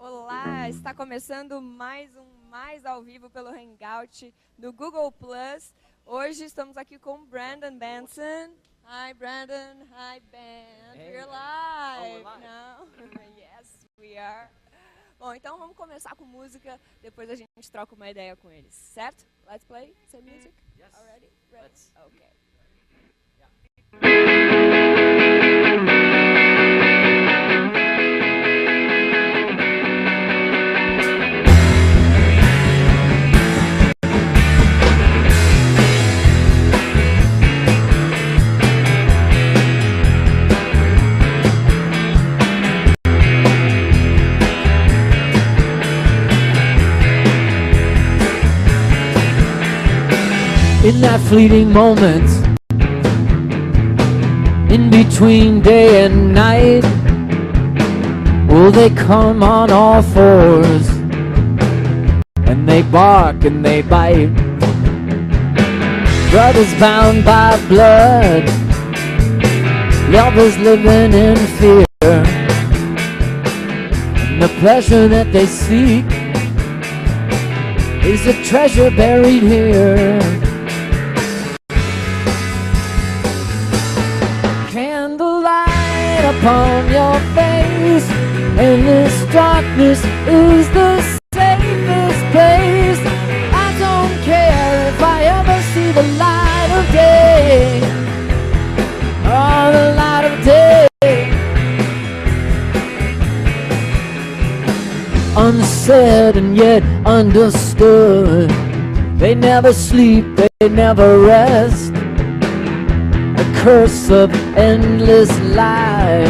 Olá, está começando mais Mais ao Vivo pelo Hangout do Google Plus. Hoje estamos aqui com Brandon Benson. Hi Brandon, hi Ben. Hey. We're live. Oh, we're live. Now. Yes, we are. Bom, então vamos começar com música, depois a gente troca uma ideia com eles, certo? Let's play some music. Yes. Already? Ready? Let's. Okay. In that fleeting moment, in between day and night, will they come on all fours, and they bark and they bite. Brothers bound by blood, lovers living in fear, and the pleasure that they seek is a treasure buried here. Candlelight upon your face, and this darkness is the safest place. I don't care if I ever see the light of day, oh, the light of day. Unsaid and yet understood, they never sleep, they never rest. The curse of endless life,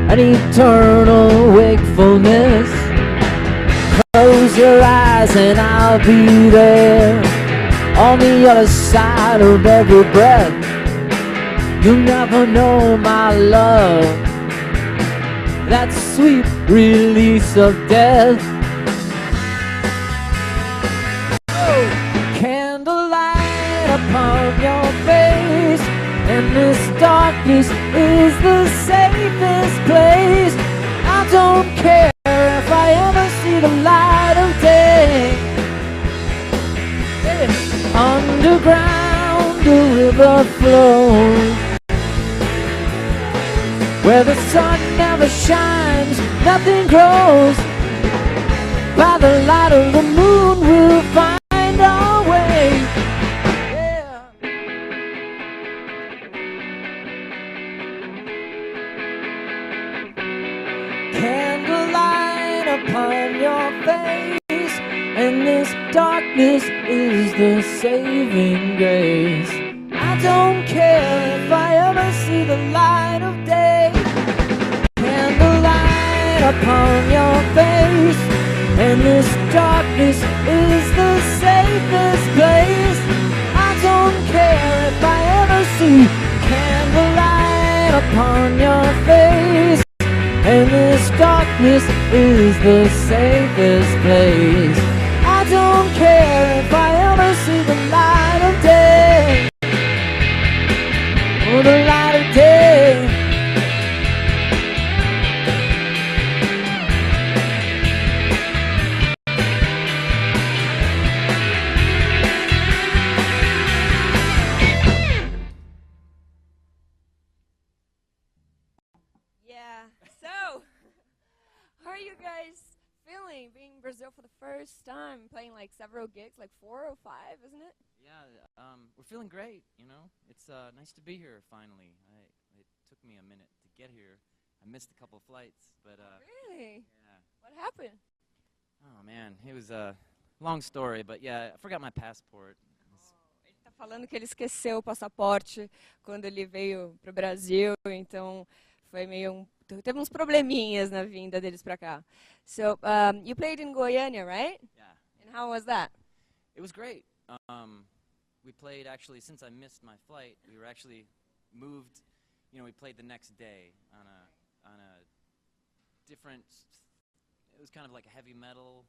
an eternal wakefulness. Close your eyes and I'll be there, on the other side of every breath. You'll never know my love, that sweet release of death. Oh, candlelight upon your face, and this darkness is the safest place. I don't care if I ever see the light of day. Yeah. Underground the river flows, where the sun never shines, nothing grows. By the light of the moon we'll find our way. Yeah. Candlelight upon your face, and this darkness is the saving grace. I don't care if I ever see the light of day. Candlelight upon your face, and this darkness is the safest place. I don't care if I ever see candlelight upon your face, and this darkness is the safest place. I don't care if I ever see the light of day, oh, the light of day. Yeah. So, how are you guys feeling being in Brazil for the first time, playing like several gigs, like 4 or 5, isn't it? Yeah, we're feeling great. You know, it's nice to be here finally. It took me a minute to get here. I missed a couple of flights, but Really? yeah. What happened? Oh man, it was a long story, but yeah, I forgot my passport. Ele tá falando que ele esqueceu o passaporte quando ele veio pro Brasil, então foi meio teve uns probleminhas na vinda deles pra cá. So, you played in Goiânia, right? Yeah, And how was that? it was great. We played actually since I missed my flight. We were actually moved. You know, we played the next day on a different. It was kind of like a heavy metal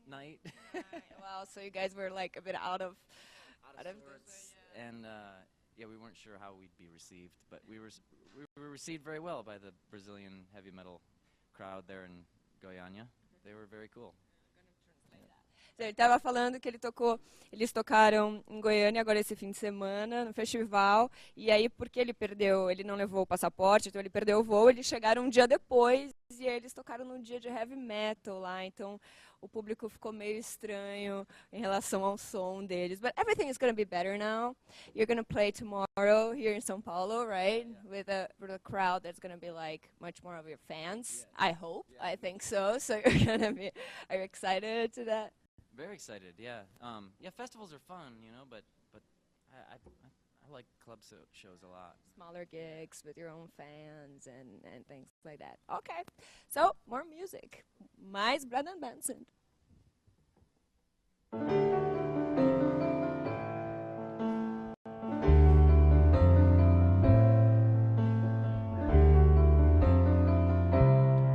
night. Well, so you guys were like a bit out of sorts, and yeah, we weren't sure how we'd be received, but we were received very well by the Brazilian heavy metal crowd there in Goiânia. they were very cool. Ele estava falando que eles tocaram em Goiânia agora esse fim de semana, no festival, e aí porque ele não levou o passaporte, então ele perdeu o voo, eles chegaram um dia depois e aí eles tocaram num dia de heavy metal lá, então o público ficou meio estranho em relação ao som deles. But everything is going to be better now. You're going to play tomorrow here in São Paulo, right? With a crowd that's going to be like much more of your fans. I hope. I think so. So you're going to be, are you excited to that? Very excited, yeah. Yeah, festivals are fun, you know, but I like club shows a lot. Smaller gigs with your own fans and things like that. Okay, so more music. Mais Brandon Benson.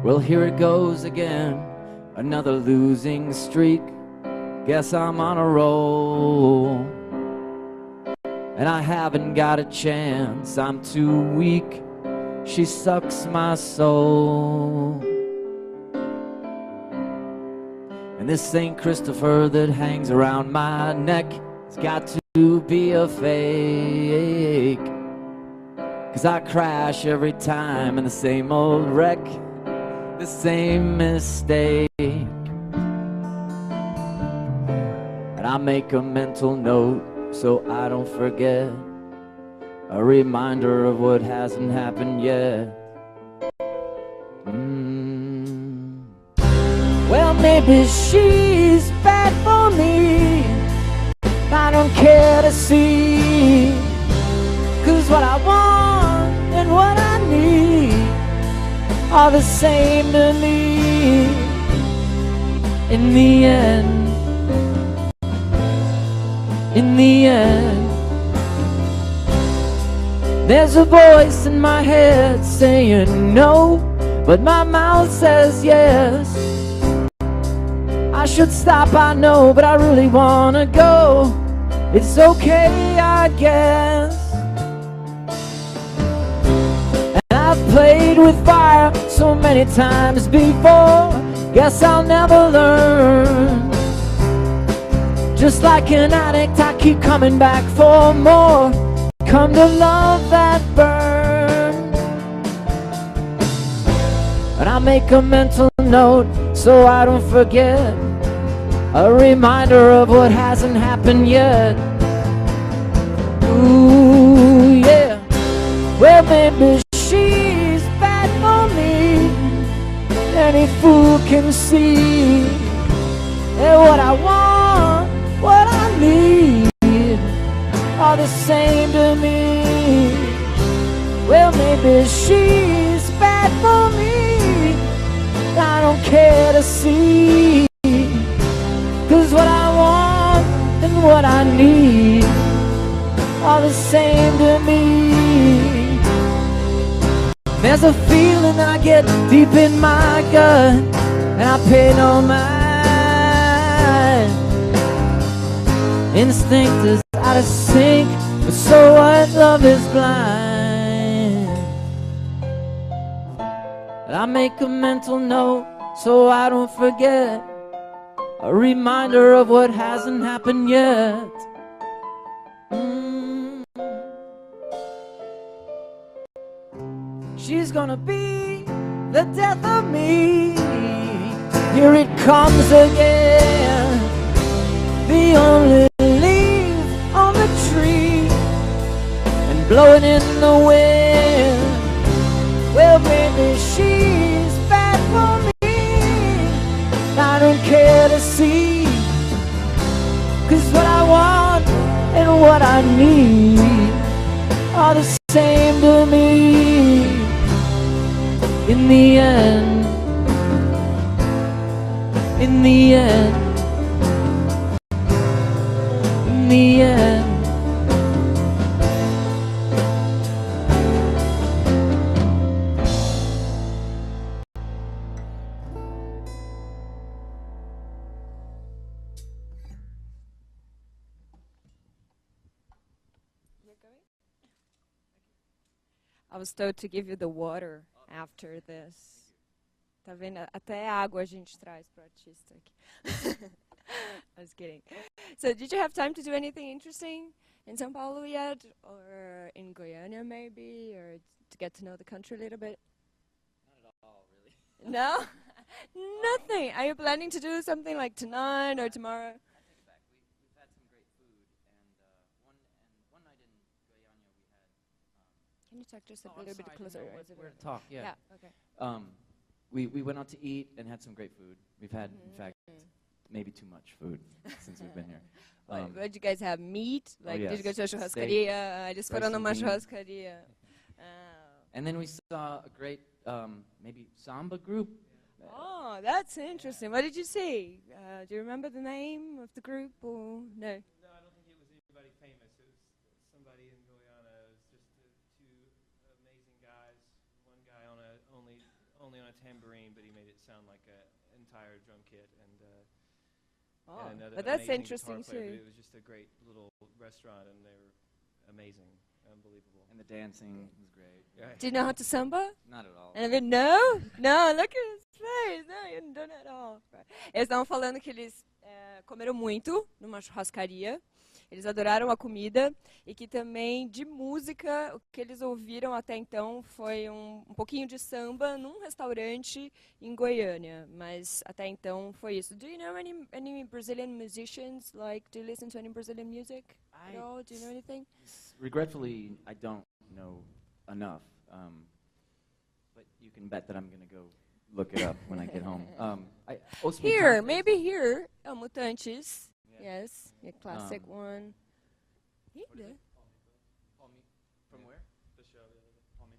Well, here it goes again, another losing streak. Guess I'm on a roll, and I haven't got a chance. I'm too weak, she sucks my soul. And this St. Christopher that hangs around my neck has got to be a fake, 'cause I crash every time in the same old wreck, the same mistake. And I make a mental note so I don't forget, a reminder of what hasn't happened yet. Well, maybe she's bad for me, I don't care to see, 'cause what I want and what I need are the same to me. In the end, in the end, there's a voice in my head saying no, but my mouth says yes. I should stop, I know, but I really wanna go. It's okay, I guess. And I've played with fire so many times before, guess I'll never learn. Just like an addict, I keep coming back for more. Come to love that burn. And I make a mental note so I don't forget, a reminder of what hasn't happened yet. Ooh, yeah. Well, maybe she's bad for me, any fool can see. And what I want, what I need are the same to me. Well, maybe she's bad for me, I don't care to see, 'cause what I want and what I need are the same to me. There's a feeling I get deep in my gut, and I pay no mind. Instinct is out of sync, but so what, love is blind. And I make a mental note so I don't forget, a reminder of what hasn't happened yet. She's gonna be the death of me. Here it comes again, the only leaf on the tree, and blowing in the wind. Well, baby, she's bad for me, I don't care to see, 'cause what I want and what I need are the same to me. In the end, in the end, in the end. I was told to give you the water after this. Tá vendo? Até água a gente traz pro artista aqui. I was kidding. So, did you have time to do anything interesting in São Paulo yet? Or in Goiânia maybe? Or to get to know the country a little bit? Not at all, really. No? Nothing. Are you planning to do something like tonight or tomorrow? I take it back. We've had some great food, and one night in Goiânia we had. Can you talk just a Oh, I'm little bit sorry, I closer? didn't know Is it where to okay? talk. Yeah. Okay. We went out to eat and had some great food. We've had, in fact, maybe too much food since we've been here. What did you guys have? Meat? Like, did you go yes. to a churrascaria? Eles foram rice and numa beans. churrascaria. Oh. And then we saw a great, maybe samba group. Oh, that's interesting. What did you see? Do you remember the name of the group or no? No, I don't think it was anybody famous. It was somebody in Guyana. It was just two amazing guys. One guy only on a tambourine, but he made it sound like an entire drum kit. And another but that's amazing interesting guitar player, too. but it was just a great little restaurant, and they were amazing, unbelievable. And the dancing was great. Right. Do you know how to samba? Not at all. And I went, no? No, look at his face. No, you don't know at all. Right. Eles estavam falando que eles comeram muito numa churrascaria. Eles adoraram a comida e que também de música, o que eles ouviram até então foi um pouquinho de samba num restaurante em Goiânia, mas até então foi isso. Do you know any Brazilian musicians? Like, do you listen to any Brazilian music at all? Do you know anything? Regretfully, I don't know enough. But you can bet that I'm going to go look it up when I get home. Here, maybe here. Oh, Mutantes. Yeah. Yes, a classic one. From where? The show.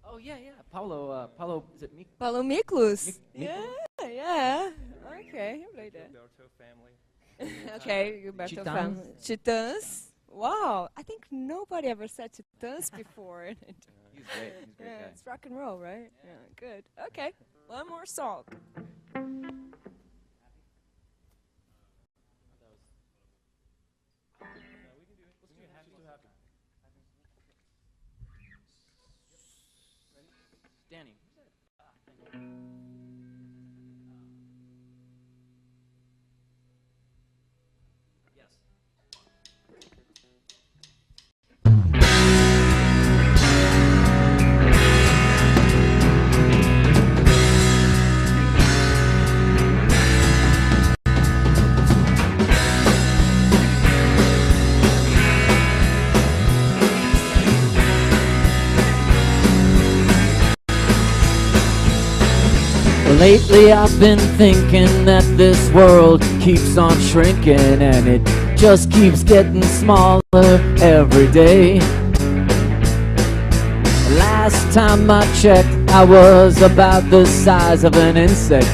Oh yeah. Paulo, is it Mik? Paulo Miklos. Miklos? Yeah. Okay, you played that. Gilberto family. Okay, Gilberto Titãs. family. Titãs. Wow, I think nobody ever said Titãs before. He's great. He's a great guy. It's rock and roll, right? Yeah, good. Okay, one more song. Danny. Yes. Lately I've been thinking that this world keeps on shrinking and it just keeps getting smaller every day. Last time I checked, I was about the size of an insect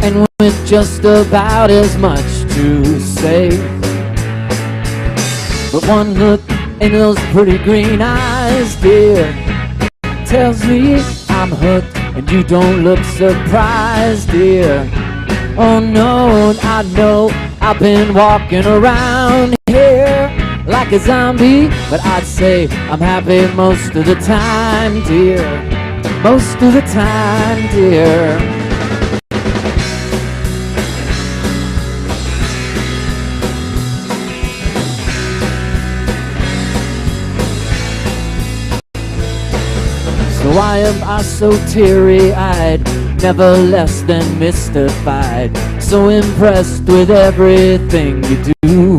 and with just about as much to say. But one look in those pretty green eyes, dear, tells me I'm hooked. And you don't look surprised, dear. Oh no, I know I've been walking around here like a zombie, but I'd say I'm happy most of the time, dear. Most of the time, dear. So why am I so teary-eyed, never less than mystified, so impressed with everything you do?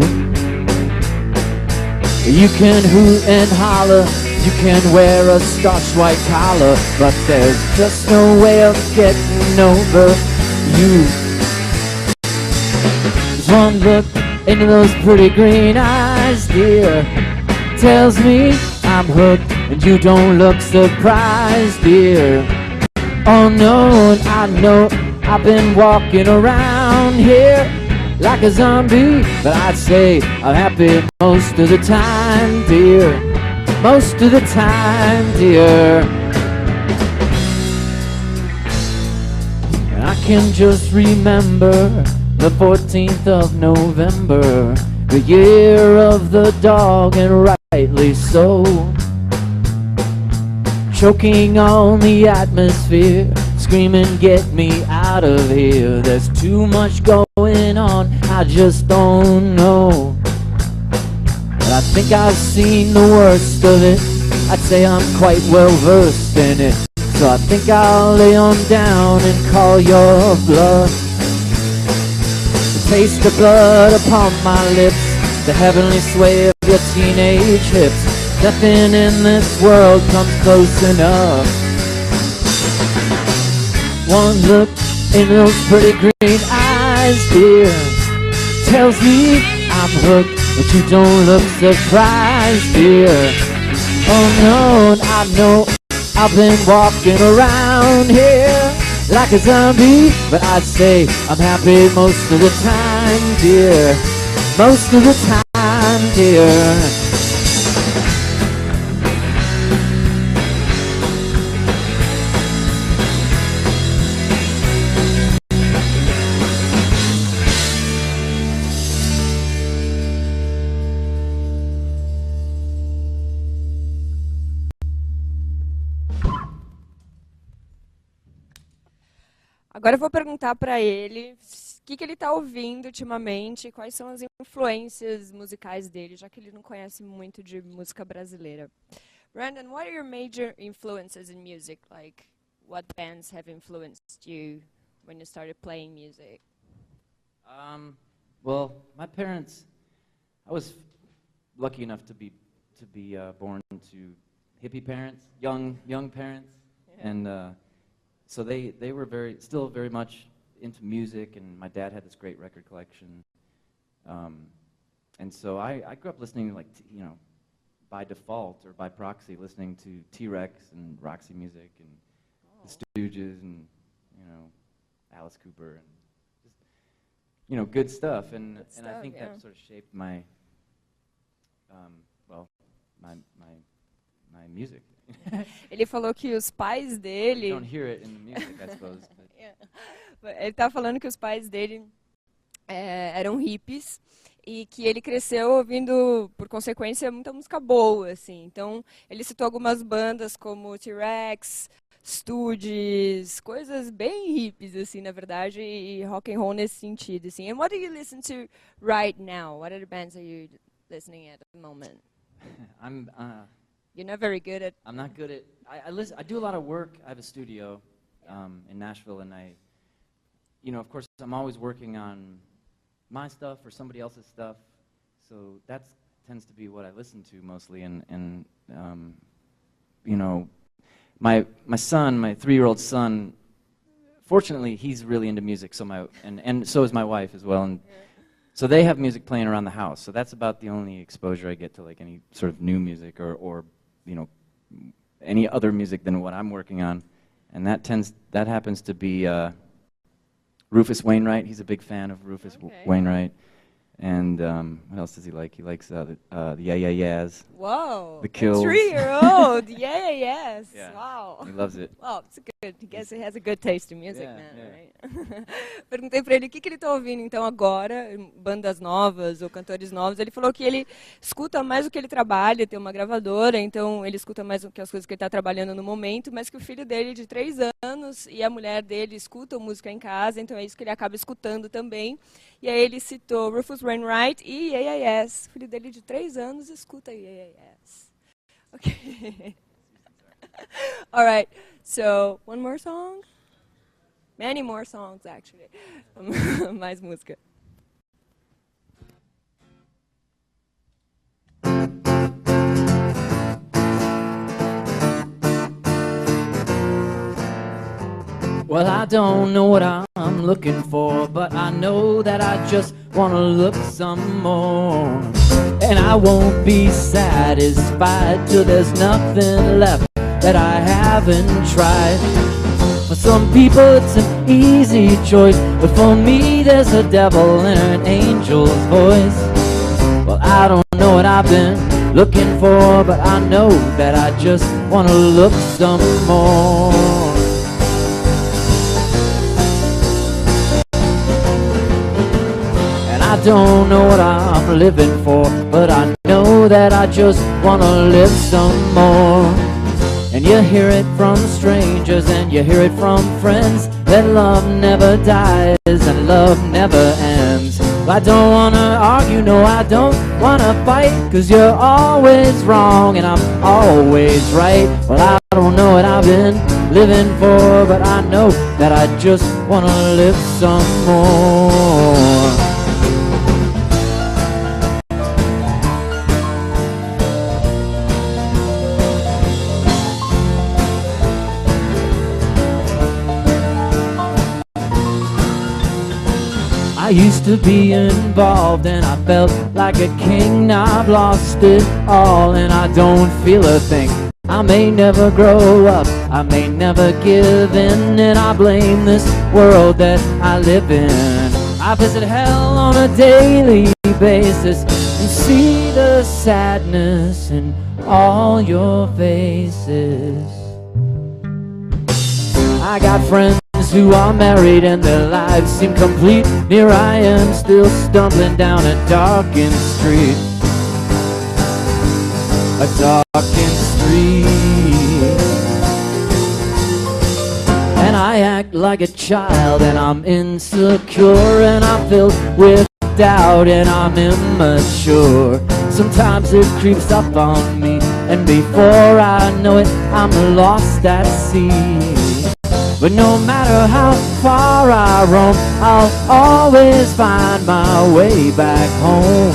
You can hoot and holler, you can wear a starched white collar, but there's just no way of getting over you. Just one look into those pretty green eyes, dear, tells me I'm hooked. And you don't look surprised, dear. Oh no, I know I've been walking around here like a zombie, but I'd say I'm happy most of the time, dear. Most of the time, dear. And I can just remember the 14th of November, the year of the dog, and rightly so. Choking on the atmosphere, screaming, get me out of here. There's too much going on, I just don't know. But I think I've seen the worst of it. I'd say I'm quite well versed in it. So I think I'll lay on down and call your bluff. The taste of blood upon my lips, the heavenly sway of your teenage hips. Nothing in this world comes close enough. One look in those pretty green eyes, dear, tells me I'm hooked, but you don't look surprised, dear. Oh no, I know I've been walking around here like a zombie, but I'd say I'm happy most of the time, dear. Most of the time, dear. Agora eu vou perguntar para ele o que ele está ouvindo ultimamente, quais são as influências musicais dele, já que ele não conhece muito de música brasileira. Brandon, what are your major influences in music? Like, what bands have influenced you when you started playing music? Well, my parents, I was lucky enough to be born to hippie parents, young parents, yeah. And so they were still very much into music, and my dad had this great record collection, and so I grew up listening, like, by default or by proxy, listening to T-Rex and Roxy Music and the Stooges and Alice Cooper and just good stuff, and I think that sort of shaped my my music. Ele falou que os pais dele... You don't hear it in the music, I suppose. Yeah. Ele está falando que os pais dele eram hippies e que ele cresceu ouvindo, por consequência, muita música boa, assim. Então, ele citou algumas bandas como T-Rex, Stooges, coisas bem hippies, assim, na verdade, e rock and roll nesse sentido, assim. And what do you listen to right now? What other bands are you listening at the moment? You're not very good at... I'm not good at... I do a lot of work. I have a studio in Nashville, and of course, I'm always working on my stuff or somebody else's stuff. So that tends to be what I listen to mostly. And my son, my 3-year-old son, fortunately, he's really into music. So and so is my wife as well. And so they have music playing around the house. So that's about the only exposure I get to, like, any sort of new music or any other music than what I'm working on. And that happens to be Rufus Wainwright. He's a big fan of Rufus Wainwright. And what else does he like? He likes the Yeah Yeah Yeahs. Whoa. The Kills. 3-year-old. Yeah Yeah Yeahs. Yeah. Wow. He loves it. Well, it's good. I guess he has a good taste in music, Yeah, man, yeah. right? Perguntei pra ele o que ele tá ouvindo então agora, bandas novas ou cantores novos. Ele falou que ele escuta mais o que ele trabalha, tem uma gravadora, então ele escuta mais as coisas que ele tá trabalhando no momento, mas que o filho dele de 3 anos e a mulher dele escutam música em casa, então é isso que ele acaba escutando também. E aí ele citou Rufus Wainwright e Yeah Yeah Yeahs. O filho dele de 3 anos escuta Yeah Yeah Yeahs. Okay. All right. So, one more song? Many more songs, actually. Mais música. Well, I don't know what I'm looking for, but I know that I just want to look some more. And I won't be satisfied till there's nothing left that I haven't tried. For some people it's an easy choice, but for me there's a devil and an angel's voice. Well, I don't know what I've been looking for, but I know that I just want to look some more. I don't know what I'm living for, but I know that I just wanna live some more. And And you hear it from strangers and you hear it from friends, that love never dies and love never ends. I don't wanna argue, no I don't wanna fight, 'cause you're always wrong and I'm always right. Well, I don't know what I've been living for, but I know that I just wanna live some more. I used to be involved and I felt like a king. Now I've lost it all and I don't feel a thing. I may never grow up, I may never give in, and I blame this world that I live in. I visit hell on a daily basis and see the sadness in all your faces. I got friends who are married and their lives seem complete. Here I am still stumbling down a darkened street. A darkened street. And I act like a child and I'm insecure and I'm filled with doubt and I'm immature. Sometimes it creeps up on me and before I know it I'm lost at sea. But no matter how far I roam, I'll always find my way back home.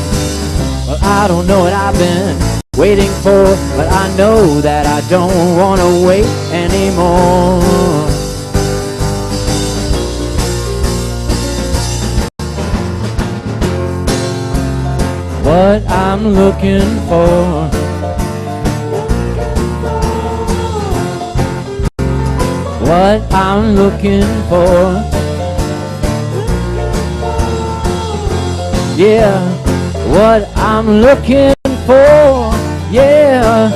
Well, I don't know what I've been waiting for, but I know that I don't want to wait anymore. What I'm looking for, what I'm looking for, yeah, what I'm looking for, yeah,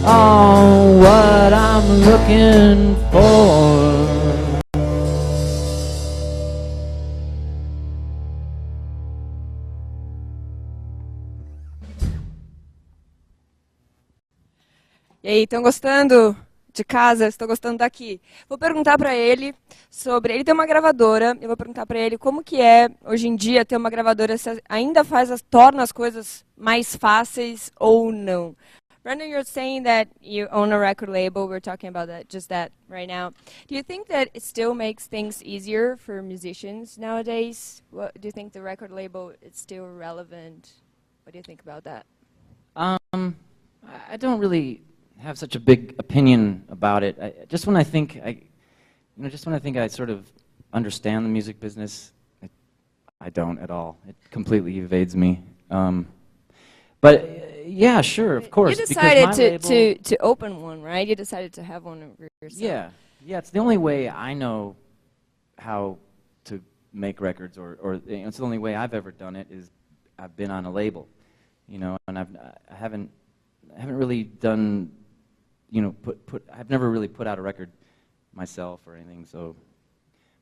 oh, what I'm looking for. E aí, estão gostando de casa? Estou gostando daqui. Vou perguntar para ele sobre... Ele tem uma gravadora, eu vou perguntar para ele como que é, hoje em dia, ter uma gravadora, se ainda torna as coisas mais fáceis ou não. Brandon, you're saying that you own a record label. We're talking about that right now. Do you think that it still makes things easier for musicians nowadays? Do you think the record label is still relevant? What do you think about that? I don't really have such a big opinion about it. Just when I think I sort of understand the music business, I don't at all. It completely evades me. But yeah, sure, of course. You decided to open one, right? You decided to have one of yourself. Yeah. It's the only way I know how to make records, or it's the only way I've ever done it. Is I've been on a label, and I haven't really done, I've never really put out a record myself or anything. So,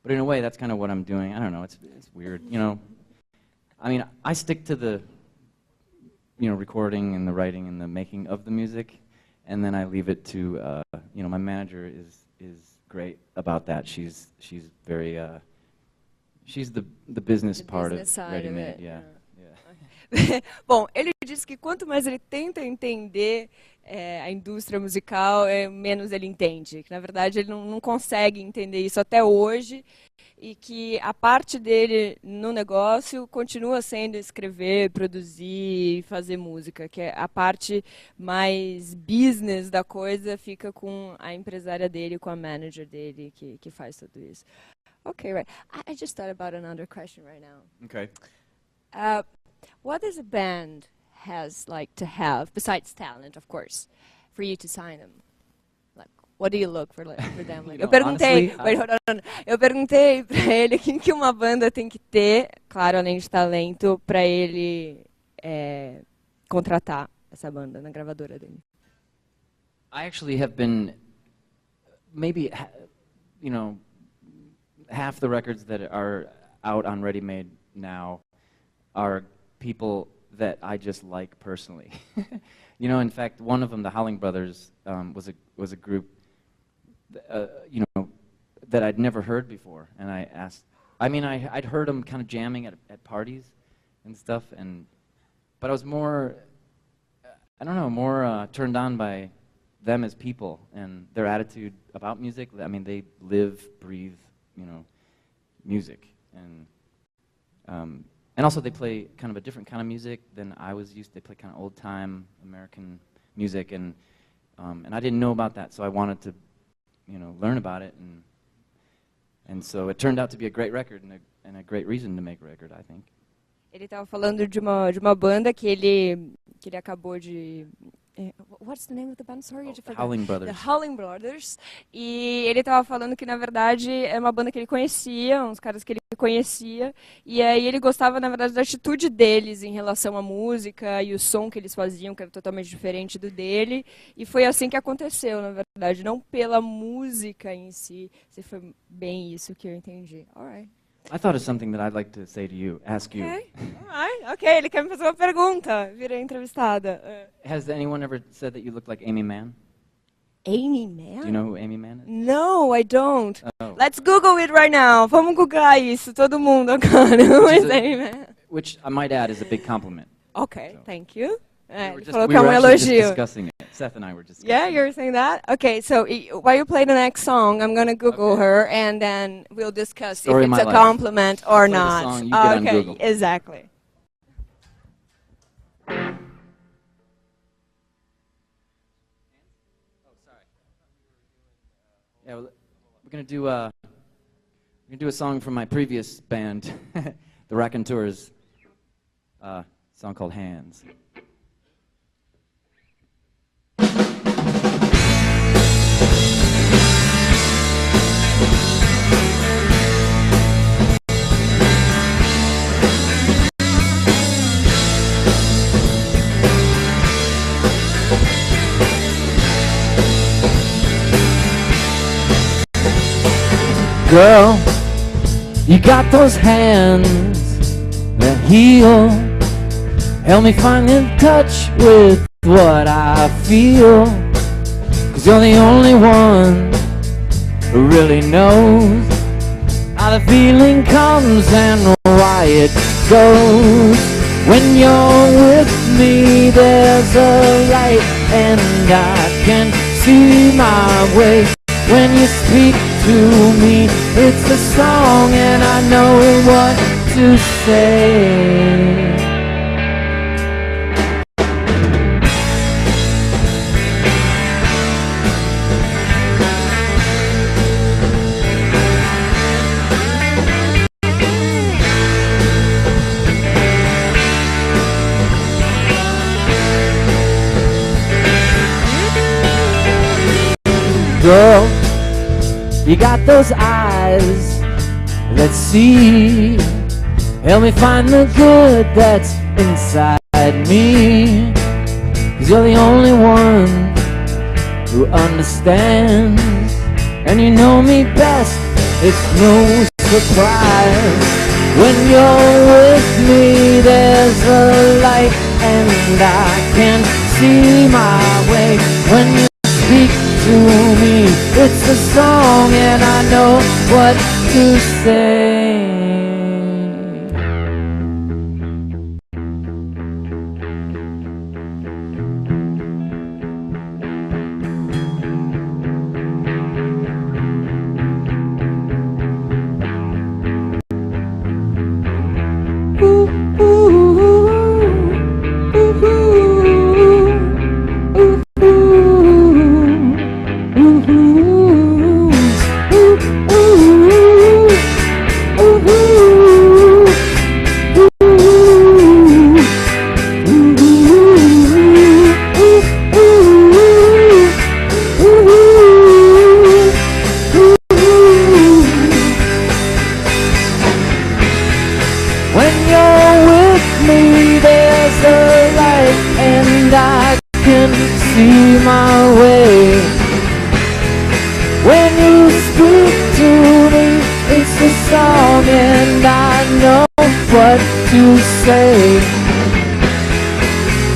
but in a way, that's kind of what I'm doing. I don't know. It's weird, I mean, I stick to the recording and the writing and the making of the music, and then I leave it to my manager is great about that. She's very she's the business part of Ready Made. Yeah. Bom, ele disse que quanto mais ele tenta entender a indústria musical, menos ele entende. Que, na verdade, ele não consegue entender isso até hoje e que a parte dele no negócio continua sendo escrever, produzir, fazer música, que é a parte mais business da coisa fica com a empresária dele, com a manager dele, que faz tudo isso. Okay, right. I just thought about another question right now. Okay. What does a band has like to have, besides talent, of course, for you to sign them? Like, what do you look for them? Like, eu perguntei, eu perguntei para ele o que uma banda tem que ter, claro, além de talento, para ele contratar essa banda na gravadora dele. I actually have been maybe half the records that are out on Ready Made now are people that I just like personally. You know, in fact, one of them, the Howling Brothers, was a group, you know, that I'd never heard before, and I asked. I mean, I'd heard them kind of jamming at parties and stuff, but I was more, I don't know, more turned on by them as people and their attitude about music. I mean, they live, breathe, you know, music, and also they play kind of a different kind of music than I was used to. They play kind of old-time American music, and I didn't know about that, so I wanted to, you know, learn about it, and so it turned out to be a great record and a great reason to make a record, I think. Ele estava falando de uma banda que ele acabou de... What's the name of the band? Sorry, The Howling Brothers. The Howling Brothers. E ele estava falando que, na verdade, é uma banda que ele conhecia, uns caras que ele conhecia, e aí ele gostava, na verdade, da atitude deles em relação à música e o som que eles faziam, que era totalmente diferente do dele, e foi assim que aconteceu, na verdade, não pela música em si. Se foi bem isso que eu entendi. All right. I thought of something that I'd like to say to you, ask you. Ok, ele quer me fazer uma pergunta, virei entrevistada. Has anyone ever said that you look like Amy Mann? Amy Mann? Do you know who Amy Mann is? No, I don't. Oh. Let's Google it right now. Vamos googlar isso, todo mundo agora. Who is Amy Mann? Which I might add is a big compliment. Okay, So. thank you. We Falou were que é um actually just elogio. discussing it. Seth and I were discussing Yeah, you're saying that? Okay, so while you play the next song, I'm going to Google her, and then we'll discuss Story if of it's a my life. compliment or Play the not. song, you get on Okay, Google. exactly. Yeah, well, we're gonna do a song from my previous band, the Raconteurs. Song called Hands. Girl, you got those hands that heal. Help me find in touch with what I feel. 'Cause you're the only one who really knows how the feeling comes and why it goes. When you're with me, there's a light and I can see my way. When you speak to me, it's a song and I know what to say. Girl, you got those eyes that see. Help me find the good that's inside me. 'Cause you're the only one who understands. And you know me best, it's no surprise. When you're with me, there's a light and I can see my way. When you speak to me, it's a song and I know what to say.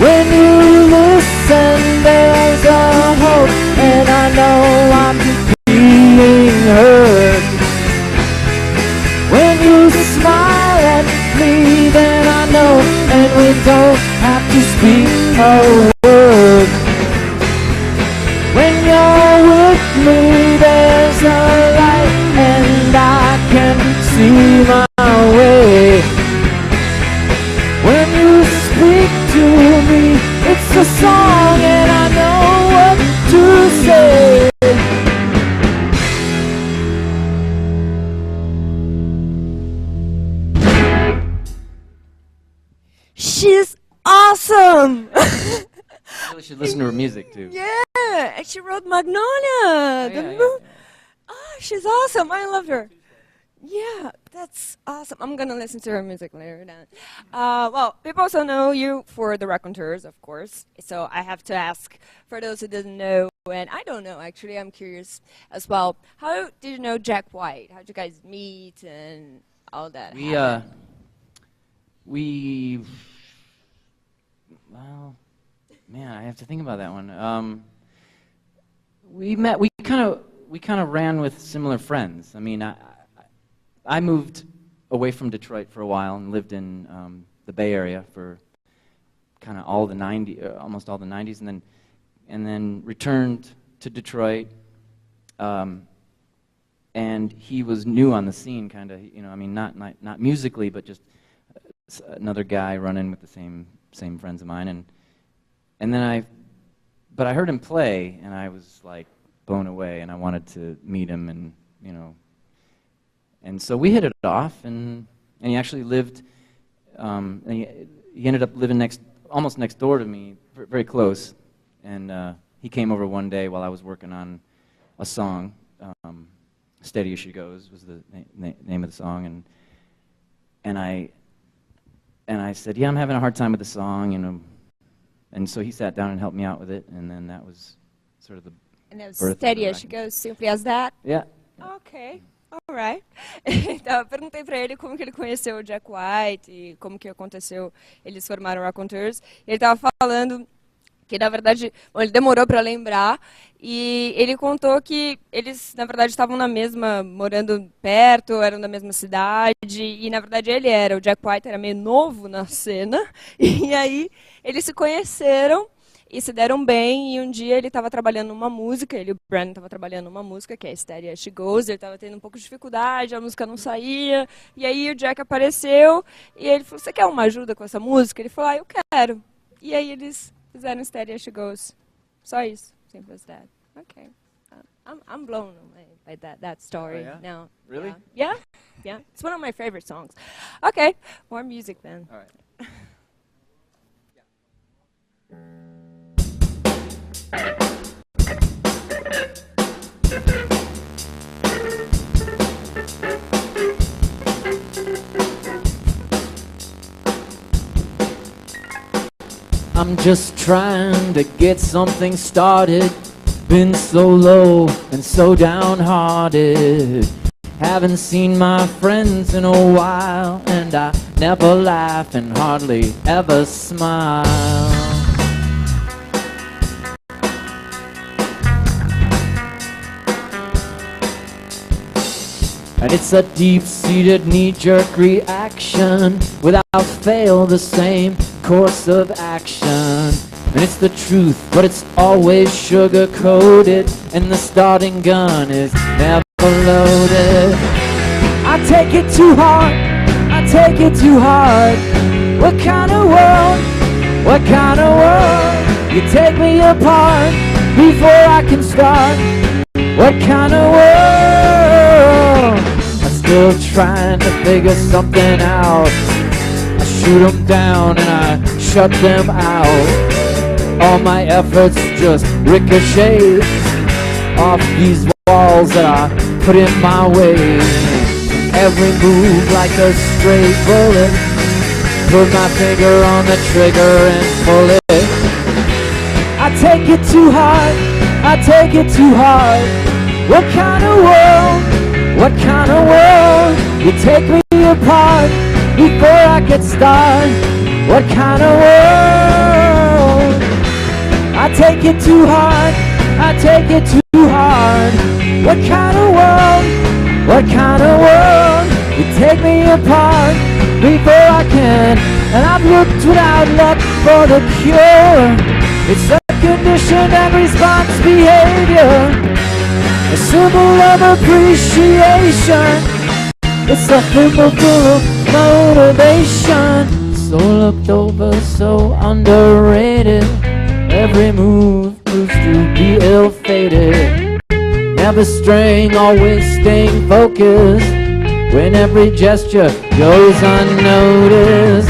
When you listen, there's a hope, and I know I'm being heard. When you smile at me, then I know, and we don't have to speak a word. When you're with me, there's a light, and I can see my way. When you speak to me, it's a song, and I know what to say. She's awesome! You really should listen to her music too. Yeah, and she wrote Magnolia. Oh, she's awesome. I love her. Yeah, that's awesome. I'm going to listen to her music later then. Well, people also know you for the raconteurs, of course. So I have to ask, for those who didn't know, and I don't know, actually, I'm curious as well. How did you know Jack White? How did you guys meet and all that? Well, man, I have to think about that one. We met, we kind of ran with similar friends. I mean, I moved away from Detroit for a while and lived in the Bay Area for kind of all the almost all the 90s, and then returned to Detroit. And he was new on the scene, kind of, you know. I mean, not musically, but just another guy running with the same friends of mine, and then but I heard him play, and I was like blown away, and I wanted to meet him, and you know. And so we hit it off, and he actually lived, and he ended up living almost next door to me, very close. And he came over one day while I was working on a song, "Steady as She Goes" was the name of the song, and I said, "Yeah, I'm having a hard time with the song," you know. And so he sat down and helped me out with it, and then that was sort of the And it was birth of Steady the as She Goes, simply as that? Yeah. Ok, alright. Então, eu perguntei pra ele como que ele conheceu o Jack White e como que aconteceu, eles formaram o Raconteurs. Ele tava falando que, na verdade, bom, ele demorou para lembrar, e ele contou que eles, na verdade, estavam morando perto, eram da mesma cidade, e, na verdade, o Jack White era meio novo na cena, e aí eles se conheceram e se deram bem, e um dia ele estava trabalhando numa música, ele e o Brandon estavam trabalhando numa música, que é Steady as She Goes, ele estava tendo um pouco de dificuldade, a música não saía, e aí o Jack apareceu, e ele falou, você quer uma ajuda com essa música? Ele falou, eu quero. E aí eles fizeram Steady as She Goes. Só isso. Simple as that. Okay. I'm blown away by that story. Oh, yeah? Now. Really? Yeah. Yeah. It's one of my favorite songs. Okay. More music then. All right. I'm just trying to get something started. Been so low and so downhearted. Haven't seen my friends in a while, and I never laugh and hardly ever smile. And it's a deep-seated knee-jerk reaction, without fail the same course of action. And it's the truth, but it's always sugar-coated, and the starting gun is never loaded. I take it too hard, I take it too hard. What kind of world? You take me apart before I can start. What kind of world? I'm still trying to figure something out. I shoot them down and I shut them out. All my efforts just ricochet off these walls that I put in my way. Every move like a stray bullet. Put my finger on the trigger and pull it. I take it too hard, I take it too hard. What kind of world? What kind of world? You take me apart before I could start. What kind of world? I take it too hard, I take it too hard. What kind of world, what kind of world? You take me apart before I can. And I've looked without luck for the cure. It's a conditioned and response behavior, a symbol of appreciation. It's a symbol full of motivation. So looked over, so underrated. Every move proves to be ill-fated. Never straying, always staying focused. When every gesture goes unnoticed.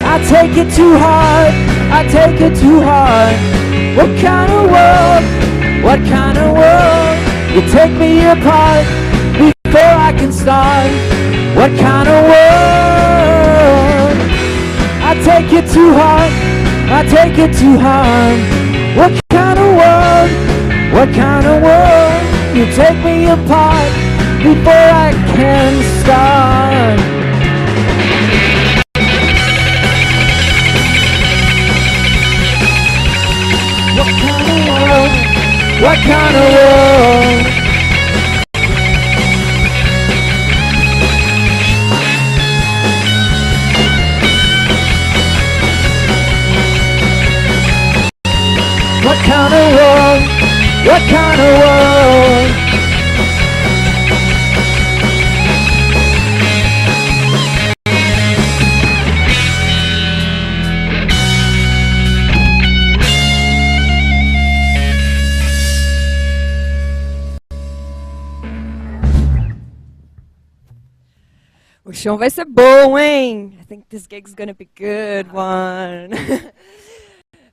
I take it too hard, I take it too hard. What kind of world, what kind of world? You take me apart before I can start. What kind of world? I take it too hard, I take it too hard. What kind of world, what kind of world? You take me apart before I can start. What kind of world? What kind of world? What kind of world? What kind of world? O show vai ser bom, hein? I think this gig's gonna be a good one.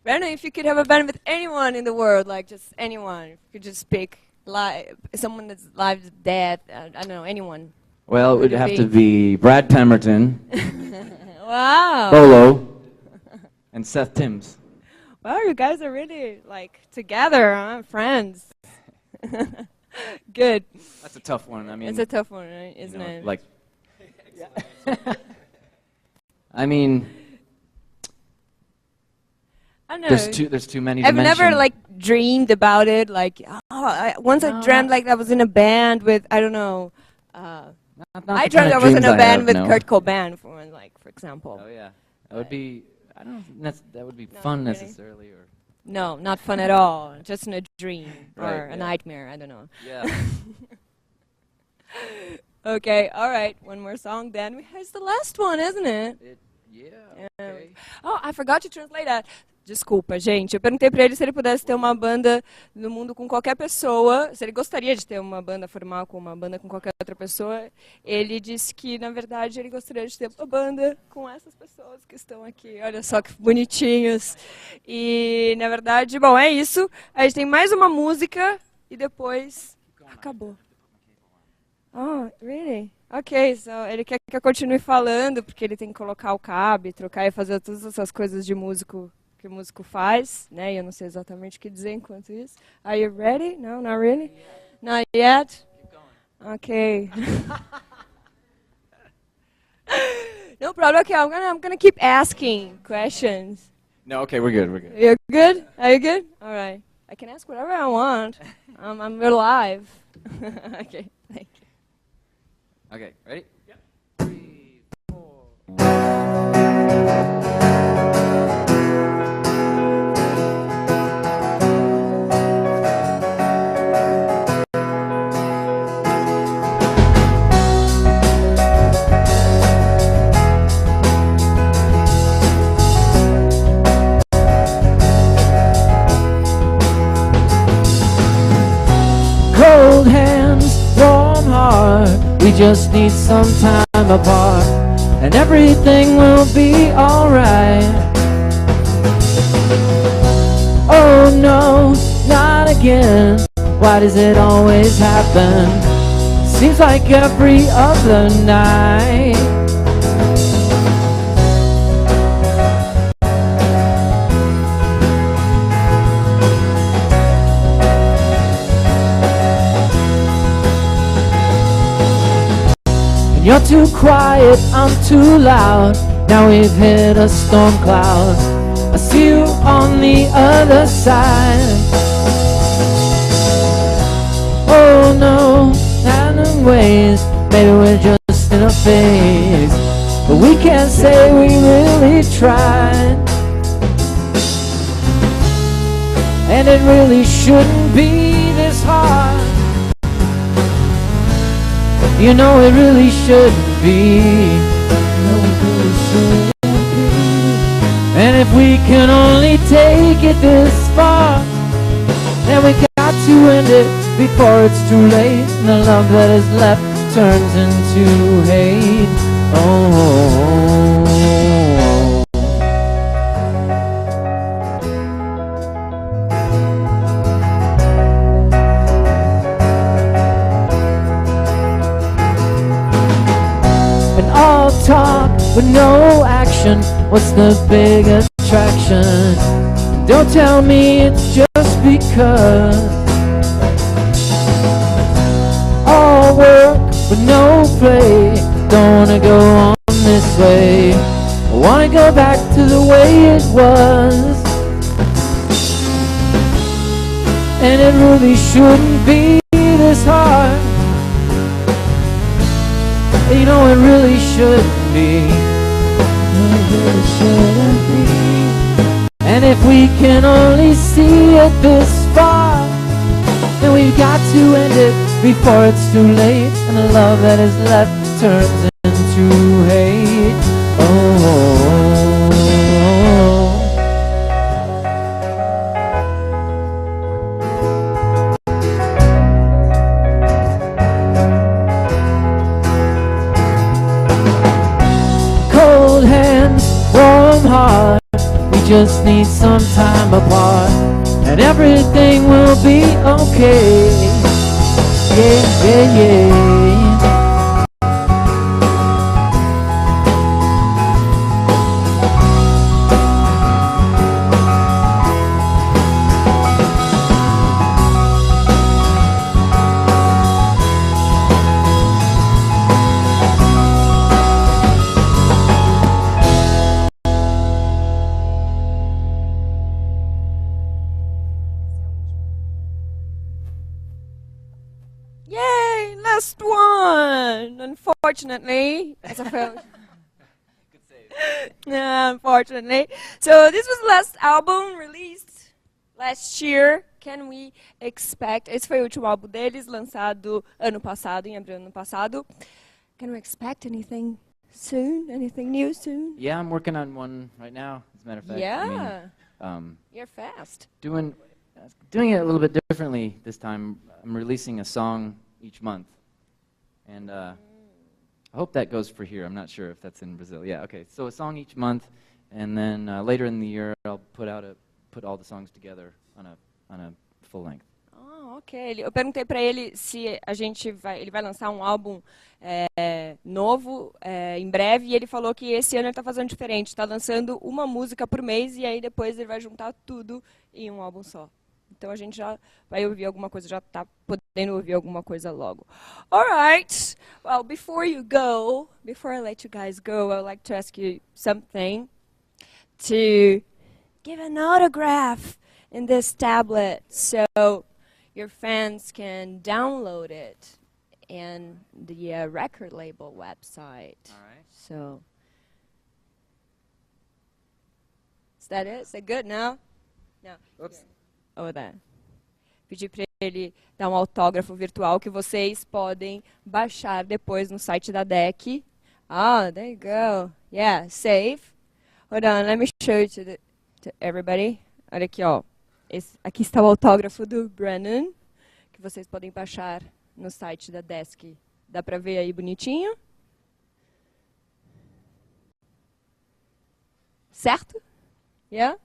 Brandon, if you could have a band with anyone in the world, like just anyone, if you could just pick live, someone that's live to death, I don't know, anyone. Well, it would have to be Brad Pemberton, Wow. Bolo, and Seth Timms. Wow, you guys are really like together, huh? Friends. Good. That's a tough one. I mean, It's a tough one, right? Isn't you know, it? like, I mean, I don't know. there's too many. I've to never mention. like dreamed about it. Like, once I dreamt like I was in a band with, I don't know. Not I the dreamt kind I of was in dreams a I band have, with no. Kurt Cobain, for example. Oh yeah, that would be. I don't know if that would be No, fun really? necessarily, or No, not fun at all. Just in a dream or Right, a yeah. nightmare. I don't know. yeah. Okay, all right. One more song then. It's the last one, isn't it? Yeah. Yeah. Okay. Oh, I forgot to translate that. Desculpa, gente. Eu perguntei pra ele se ele pudesse ter uma banda no mundo com qualquer pessoa, se ele gostaria de ter uma banda formal com uma banda com qualquer outra pessoa. Ele disse que, na verdade, ele gostaria de ter uma banda com essas pessoas que estão aqui. Olha só que bonitinhos. E, na verdade, bom, é isso. A gente tem mais uma música e depois acabou. Oh, really? Ok, so ele quer que eu continue falando, porque ele tem que colocar o cabo, trocar e fazer todas essas coisas de músico que o músico faz, né? E eu não sei exatamente o que dizer enquanto isso. Are you ready? No, not really? Not yet? Okay. No problem. Okay, I'm gonna keep asking questions. No, okay, we're good. We're good. You're good? Are you good? All right. I can ask whatever I want. We're live. Okay, thank you. Okay, ready? Yep. 3, 4. Cold hands, warm heart. We just need some time apart, and everything will be alright. Oh no, not again. Why does it always happen? Seems like every other night. You're too quiet, I'm too loud. Now we've hit a storm cloud. I'll see you on the other side. Oh no, not in ways. Maybe we're just in a phase, but we can't say we really tried. And it really shouldn't be this hard. You know it really shouldn't be. No, it really shouldn't be. And if we can only take it this far, then we got to end it before it's too late. And the love that is left turns into hate. Oh. And all talk but no action, what's the big attraction? Don't tell me it's just because. All work but no play, don't wanna go on this way. I wanna go back to the way it was. And it really shouldn't be this hard. You know it really shouldn't be. It really shouldn't be. And if we can only see it this far, then we've got to end it before it's too late. And the love that is left turns into hate. Oh. Cold hands, warm heart, we just need some time apart, and everything will be okay. Yeah, yeah, yeah. Yay, last one. Unfortunately, as a film. Good save. Yeah, unfortunately. So this was the last album released last year. Can we expect? Esse foi o último álbum deles, lançado ano passado, em abril do ano passado. Can we expect anything soon? Anything new soon? Yeah, I'm working on one right now, as a matter of fact. Yeah. I mean, You're fast. doing it a little bit differently this time. I'm releasing a song each month. And I hope that goes for here. I'm not sure if that's in Brazil. Yeah, okay. So a song each month, and then later in the year I'll put all the songs together on a full length. Ah, ok. Eu perguntei para ele se ele vai lançar um álbum novo em breve, e ele falou que esse ano ele está fazendo diferente, está lançando uma música por mês e aí depois ele vai juntar tudo em um álbum só. Então a gente já vai ouvir alguma coisa, já está podendo ouvir alguma coisa logo. Alright. Well, before I let you guys go, I would like to ask you something. To give an autograph in this tablet so your fans can download it in the record label website. All right. So, is that it? Is that good now? No. Oops. Oh, that. Pedi para ele dar um autógrafo virtual que vocês podem baixar depois no site da DEC. Ah, there you go. Yeah, save. Hold on, let me show you to everybody. Olha aqui, ó. Aqui está o autógrafo do Brennan, que vocês podem baixar no site da DESC. Dá para ver aí bonitinho? Certo? Yeah?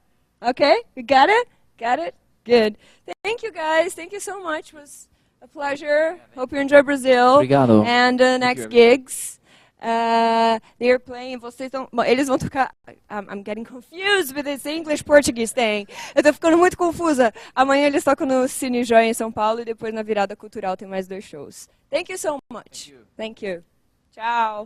Okay, you got it? Got it? Good. Thank you, guys. Thank you so much. It was a pleasure. Hope you enjoy Brazil. Obrigado. And next gigs. They're playing. Eles vão tocar. I'm getting confused with this English-Portuguese thing. Eu tô ficando muito confusa. Amanhã eles tocam no Cine Joia em São Paulo e depois na Virada Cultural tem mais 2 shows. Thank you so much. Thank you. Thank you. Tchau.